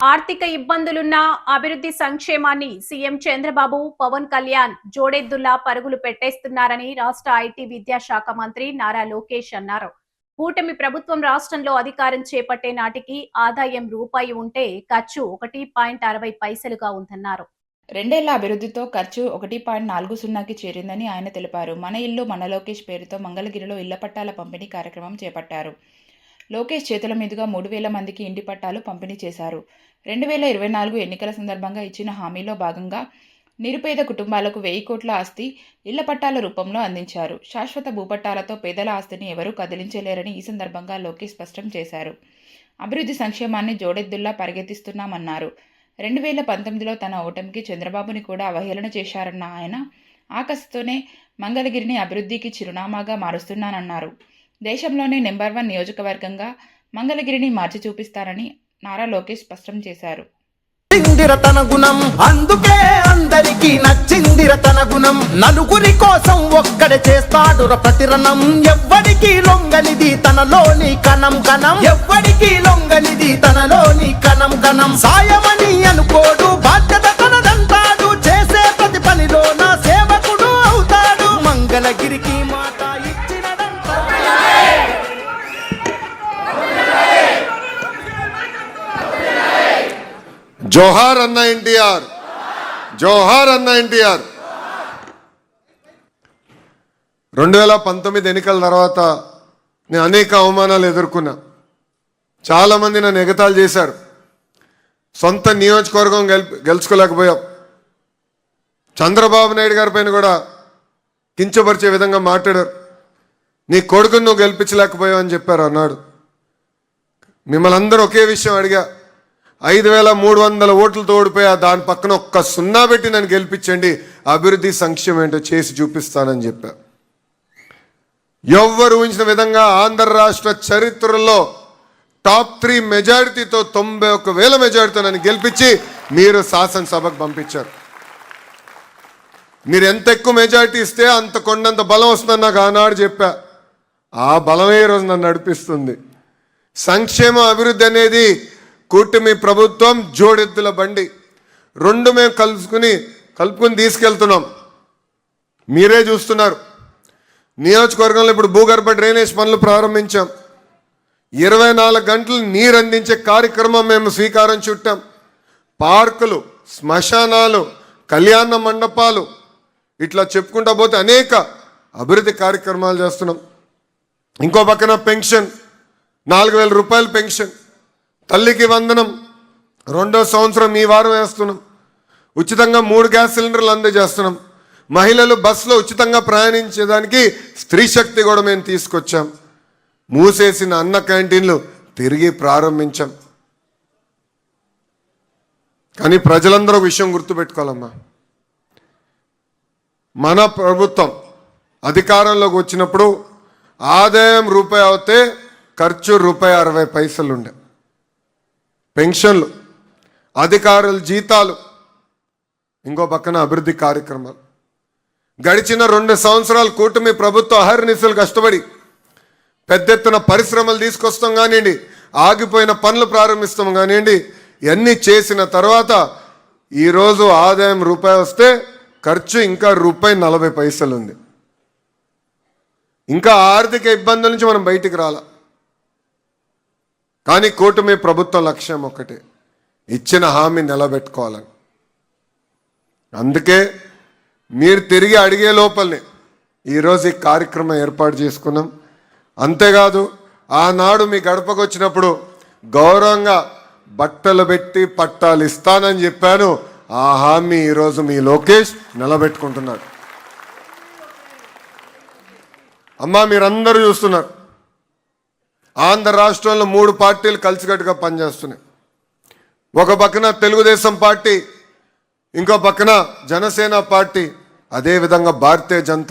ఆర్థిక ఇబ్బందులున్న అభివృద్ధి సంక్షేమాన్ని సీఎం చంద్రబాబు, పవన్ కళ్యాణ్ జోడెద్దుల్లా పరుగులు పెట్టేస్తున్నారని రాష్ట్ర ఐటీ విద్యాశాఖ మంత్రి నారా లోకేష్ అన్నారు. కూటమి ప్రభుత్వం రాష్ట్రంలో అధికారం చేపట్టే నాటికి ఆదాయం రూపాయి ఉంటే ఖర్చు 1.60 పైసలుగా ఉందన్నారు. రెండేళ్ల అభివృద్ధితో ఖర్చు 1.40కి చేరిందని ఆయన తెలిపారు. మన ఇల్లు మన లోకేష్ పేరుతో మంగళగిరిలో ఇళ్ల పట్టాల పంపిణీ కార్యక్రమం చేపట్టారు. లోకేష్ చేతుల మీదుగా 3,000 మందికి ఇంటి పట్టాలు పంపిణీ చేశారు. 2024 ఎన్నికల సందర్భంగా ఇచ్చిన హామీలో భాగంగా నిరుపేద కుటుంబాలకు 1000 కోట్ల ఆస్తి ఇళ్ల పట్టాల రూపంలో అందించారు. శాశ్వత భూపట్టాలతో పేదల ఆస్తిని ఎవరూ కదిలించలేరని ఈ సందర్భంగా లోకేష్ స్పష్టం చేశారు. అభివృద్ధి సంక్షేమాన్ని జోడెద్దుల్లా పరిగెత్తిస్తున్నామన్నారు. 2019లో తన ఓటమికి చంద్రబాబుని కూడా అవహేళన చేశారన్న ఆయన ఆకస్సుతోనే మంగళగిరిని అభివృద్ధికి చిరునామాగా మారుస్తున్నానన్నారు. దేశంలోనే నెంబర్ 1 నియోజకవర్గంగా మంగళగిరిని మార్చి చూపిస్తారని నారా లోకేష్ స్పష్టం చేశారు. తన గుణం అందుకే అందరికీ నచ్చిందిర తన గుణం. నలుగురి కోసం ఒక్కడే చేస్తాడు ప్రతిరణం. ఎవ్వడికి లొంగనిది తనలోని కణం కణం. ఎవ్వడికి లొంగనిది తనలోని కణం కణం. సాయమని అనుకోడు, బాధ్యత తనదంటాడు. చేసే ప్రతి పనిలో నా సేవకుడు అవుతాడు. మంగళగిరికి మాట జోహార్ అన్న ఎన్టీఆర్, జోహార్ అన్న ఎన్టీఆర్. 2019 ఎన్నికల తర్వాత నేను అనేక అవమానాలు ఎదుర్కొన్నా. చాలామంది నన్ను ఎగతాళి చేశారు. సొంత నియోజకవర్గం గెలుచుకోలేకపోయాం. చంద్రబాబు నాయుడు గారి పైన కూడా కించపరిచే విధంగా మాట్లాడారు. నీ కొడుకును నువ్వు గెలిపించలేకపోయావు అని చెప్పారు అన్నాడు. మిమ్మల్ని అందరూ ఒకే విషయం అడిగా. 5,300 ఓట్లతో ఓడిపోయా, దాని పక్కన ఒక్క 0 పెట్టి నన్ను గెలిపించండి, అభివృద్ధి సంక్షేమం ఏంటో చేసి చూపిస్తానని చెప్పా. ఎవ్వరు ఊహించిన విధంగా ఆంధ్ర రాష్ట్ర చరిత్రలో టాప్ 3 మెజారిటీతో 91,000 మెజారిటీతో నన్ను గెలిపించి మీరు శాసనసభకు పంపించారు. మీరు ఎంత ఎక్కువ మెజారిటీ ఇస్తే అంత కొండంత బలం వస్తుందని నాకు ఆనాడు చెప్పా. ఆ బలమే ఈరోజు నన్ను నడిపిస్తుంది. సంక్షేమ అభివృద్ధి అనేది కూటమి ప్రభుత్వం జోడెద్దుల బండి. రెండు మేము కలుపుకుని తీసుకెళ్తున్నాం. మీరే చూస్తున్నారు. నియోజకవర్గంలో ఇప్పుడు భూగర్భ డ్రైనేజ్ పనులు ప్రారంభించాం. 24 గంటలు నీరు అందించే కార్యక్రమం మేము శ్రీకారం చుట్టాం. పార్కులు, శ్మశానాలు, కళ్యాణ మండపాలు, ఇట్లా చెప్పుకుంటా పోతే అనేక అభివృద్ధి కార్యక్రమాలు చేస్తున్నాం. ఇంకో పక్కన పెన్షన్, 4,000 రూపాయలు పెన్షన్. తల్లికి వందనం 2వ సంవత్సరం ఈ వారం వేస్తున్నాం. ఉచితంగా 3 గ్యాస్ సిలిండర్లు అందజేస్తున్నాం. మహిళలు బస్సులో ఉచితంగా ప్రయాణించేదానికి స్త్రీ శక్తి కూడా మేము తీసుకొచ్చాం. మూసేసిన అన్న క్యాంటీన్లు తిరిగి ప్రారంభించాం. కానీ ప్రజలందరూ విషయం గుర్తుపెట్టుకోవాలమ్మా. మన ప్రభుత్వం అధికారంలోకి వచ్చినప్పుడు ఆదాయం రూపాయి అవుతే ఖర్చు ₹1.60 ఉండే. పెన్షన్లు, అధికారుల జీతాలు, ఇంకో పక్కన అభివృద్ధి కార్యక్రమాలు. గడిచిన 2 సంవత్సరాలు కూటమి ప్రభుత్వం అహర్నిశలు కష్టపడి పెద్ద ఎత్తున పరిశ్రమలు తీసుకొస్తాం కానివ్వండి, ఆగిపోయిన పనులు ప్రారంభిస్తాం కానివ్వండి, ఇవన్నీ చేసిన తర్వాత ఈరోజు ఆదాయం రూపాయి వస్తే ఖర్చు ఇంకా ₹1.40 ఉంది. ఇంకా ఆర్థిక ఇబ్బందుల నుంచి మనం బయటికి రాలా. కానీ కూటమి ప్రభుత్వ లక్ష్యం ఒకటే, ఇచ్చిన హామీ నిలబెట్టుకోవాలని. అందుకే మీరు తిరిగి అడిగే లోపలనే ఈరోజు ఈ కార్యక్రమం ఏర్పాటు చేసుకున్నాం. అంతేకాదు, ఆనాడు మీ గడపకు వచ్చినప్పుడు గౌరవంగా బట్టలు పెట్టి పట్టాలు ఇస్తానని చెప్పాను. ఆ హామీ ఈరోజు మీ లోకేష్ నిలబెట్టుకుంటున్నాడు. అమ్మా, మీరందరూ చూస్తున్నారు, ఆంధ్ర రాష్ట్రంలో 3 పార్టీలు కలిసికట్టుగా పనిచేస్తున్నాయి. ఒక పక్కన తెలుగుదేశం పార్టీ, ఇంకో పక్కన జనసేన పార్టీ, అదేవిధంగా భారతీయ జనతా